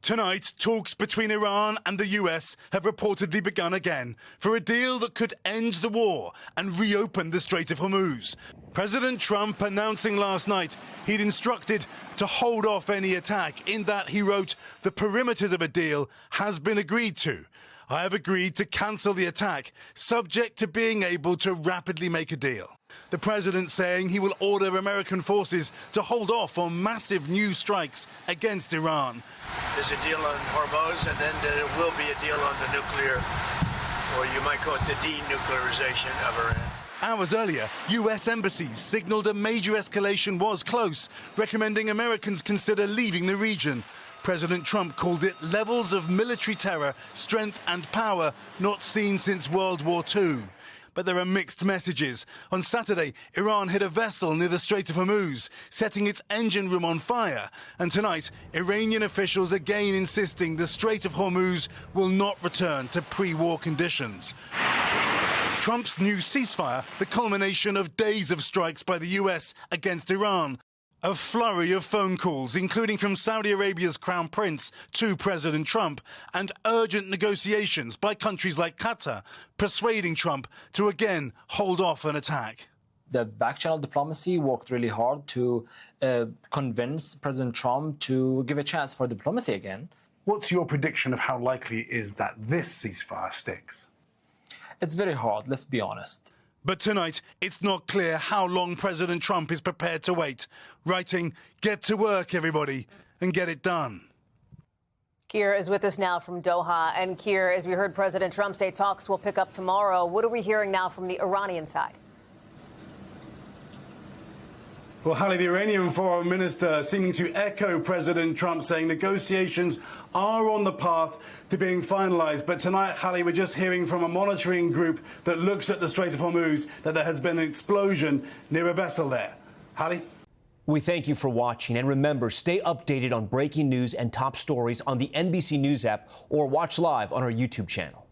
Tonight, talks between Iran and the US have reportedly begun again for a deal that could end the war and reopen the Strait of Hormuz. President Trump announcing last night he'd instructed to hold off any attack, in that he wrote, "The perimeters of a deal has been agreed to. I have agreed to cancel the attack, subject to being able to rapidly make a deal." The president saying he will order American forces to hold off on massive new strikes against Iran. There's a deal on Hormuz, and then there will be a deal on the nuclear, or you might call it the denuclearization of Iran. Hours earlier, US embassies signaled a major escalation was close, recommending Americans consider leaving the region. President Trump called it levels of military terror, strength and power not seen since World War II. But there are mixed messages. On Saturday, Iran hit a vessel near the Strait of Hormuz, setting its engine room on fire. And tonight, Iranian officials again insisting the Strait of Hormuz will not return to pre-war conditions. Trump's new ceasefire, the culmination of days of strikes by the US against Iran. A flurry of phone calls, including from Saudi Arabia's Crown Prince to President Trump, and urgent negotiations by countries like Qatar, persuading Trump to again hold off an attack. The back-channel diplomacy worked really hard to convince President Trump to give a chance for diplomacy again. What's your prediction of how likely it is that this ceasefire sticks? It's very hard, let's be honest. But tonight, it's not clear how long President Trump is prepared to wait, writing, "Get to work, everybody, and get it done." Keir is with us now from Doha. And Keir, as we heard President Trump say, talks will pick up tomorrow. What are we hearing now from the Iranian side? Well, Hallie, the Iranian foreign minister seeming to echo President Trump, saying negotiations are on the path to being finalised. But tonight, Hallie, we're just hearing from a monitoring group that looks at the Strait of Hormuz that there has been an explosion near a vessel there. Hallie? We thank you for watching. And remember, stay updated on breaking news and top stories on the NBC News app or watch live on our YouTube channel.